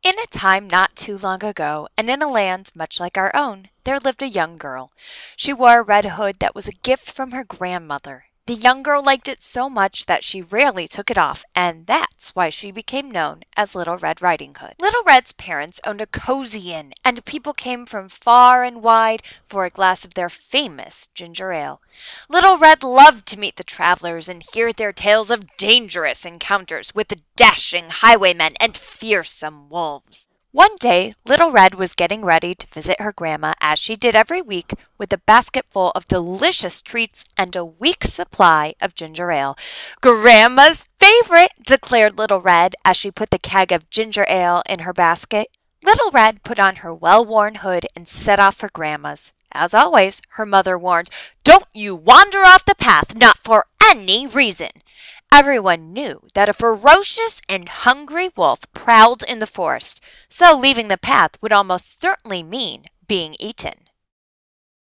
In a time not too long ago, and in a land much like our own, there lived a young girl. She wore a red hood that was a gift from her grandmother. The young girl liked it so much that she rarely took it off, and that's why she became known as Little Red Riding Hood. Little Red's parents owned a cozy inn, and people came from far and wide for a glass of their famous ginger ale. Little Red loved to meet the travelers and hear their tales of dangerous encounters with the dashing highwaymen and fearsome wolves. One day, Little Red was getting ready to visit her grandma, as she did every week, with a basket full of delicious treats and a week's supply of ginger ale. "Grandma's favorite," declared Little Red as she put the keg of ginger ale in her basket. Little Red put on her well-worn hood and set off for Grandma's. As always, her mother warned, "Don't you wander off the path, not for any reason." Everyone knew that a ferocious and hungry wolf prowled in the forest, so leaving the path would almost certainly mean being eaten.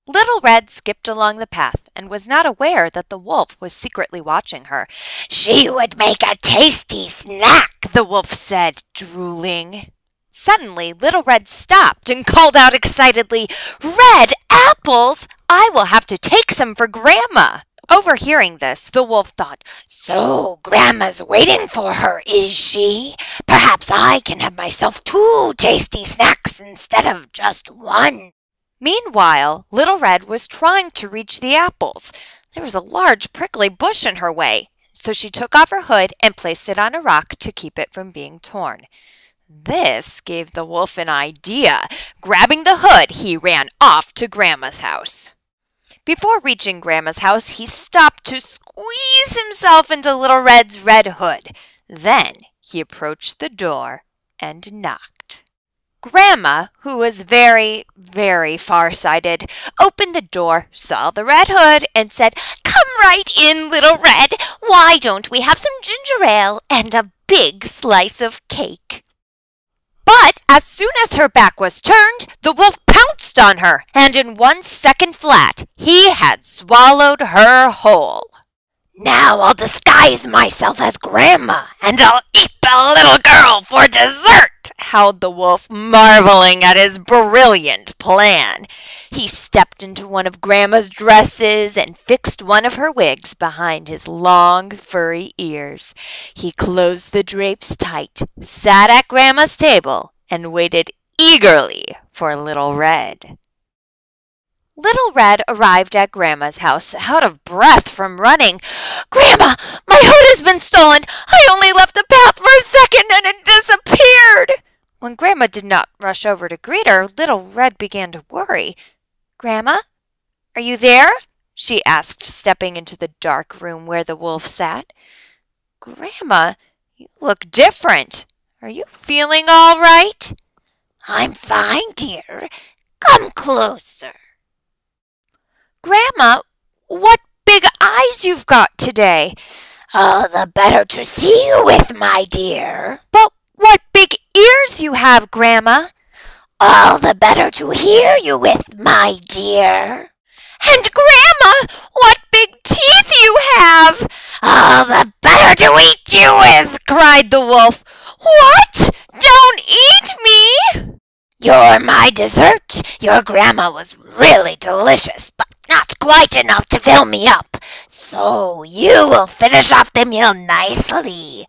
Little Red skipped along the path and was not aware that the wolf was secretly watching her. "She would make a tasty snack," the wolf said, drooling. Suddenly, Little Red stopped and called out excitedly, "Red apples! I will have to take some for Grandma." Overhearing this, the wolf thought, "So Grandma's waiting for her, is she? Perhaps I can have myself 2 tasty snacks instead of just 1. Meanwhile, Little Red was trying to reach the apples. There was a large prickly bush in her way, so she took off her hood and placed it on a rock to keep it from being torn. This gave the wolf an idea. Grabbing the hood, he ran off to Grandma's house. Before reaching Grandma's house, he stopped to squeeze himself into Little Red's red hood. Then he approached the door and knocked. Grandma, who was very, very far-sighted, opened the door, saw the red hood, and said, "Come right in, Little Red. Why don't we have some ginger ale and a big slice of cake?" But as soon as her back was turned, the wolf pounced on her, and in 1 second flat, he had swallowed her whole. "Now I'll disguise myself as Grandma, and I'll eat the little girl for dessert," howled the wolf, marveling at his brilliant plan. He stepped into one of Grandma's dresses and fixed one of her wigs behind his long, furry ears. He closed the drapes tight, sat at Grandma's table, and waited eagerly for Little Red. Little Red arrived at Grandma's house, out of breath from running. "Grandma, my hood has been stolen! I only left the path for a second and it disappeared!" When Grandma did not rush over to greet her, Little Red began to worry. "Grandma, are you there?" she asked, stepping into the dark room where the wolf sat. "Grandma, you look different. Are you feeling all right?" "I'm fine, dear. Come closer." "Grandma, what big eyes you've got today." "All the better to see you with, my dear." "But what big ears you have, Grandma." "All the better to hear you with, my dear." "And Grandma, what big teeth you have." "All the better to eat you with," cried the wolf. "What? Don't eat me." "You're my dessert. Your grandma was really delicious, but not quite enough to fill me up. So you will finish off the meal nicely."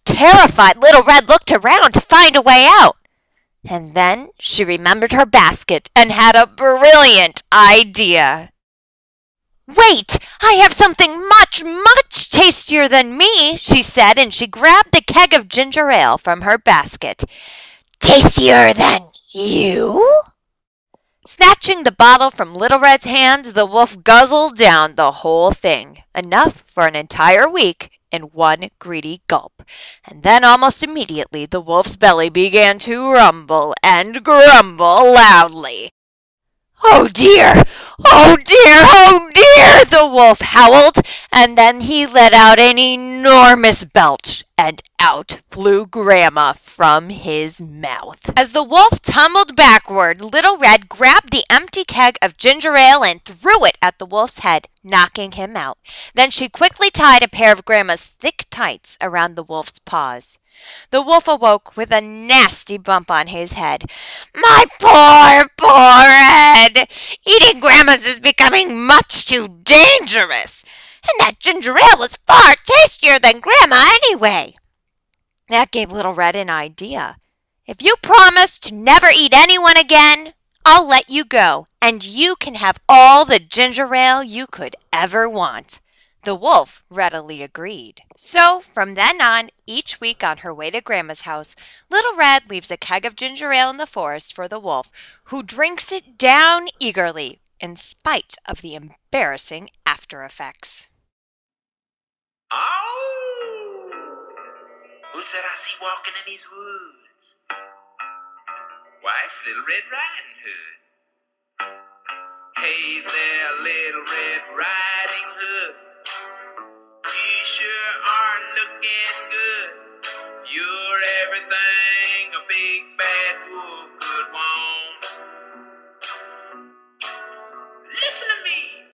Terrified, Little Red looked around to find a way out. And then she remembered her basket and had a brilliant idea. "Wait, I have something much, much tastier than me," she said, and she grabbed the keg of ginger ale from her basket. "Tastier than you?" Snatching the bottle from Little Red's hand, the wolf guzzled down the whole thing, enough for an entire week in one greedy gulp. And then almost immediately the wolf's belly began to rumble and grumble loudly. "Oh dear! Oh dear, the wolf howled, and then he let out an enormous belch, and out flew Grandma from his mouth. As the wolf tumbled backward, Little Red grabbed the empty keg of ginger ale and threw it at the wolf's head, knocking him out. Then she quickly tied a pair of Grandma's thick tights around the wolf's paws. The wolf awoke with a nasty bump on his head. My poor head! Eating Grandma's is becoming much too dangerous. And that ginger ale was far tastier than Grandma anyway. That gave Little Red an idea. If you promise to never eat anyone again, I'll let you go, and you can have all the ginger ale you could ever want. The wolf readily agreed. So, from then on, each week on her way to Grandma's house, Little Red leaves a keg of ginger ale in the forest for the wolf, who drinks it down eagerly, in spite of the embarrassing after effects. Oh! Who's that I see walking in these woods? Why, it's Little Red Riding Hood. Hey there, Little Red Riding Hood. You sure are looking good. You're everything a big bad wolf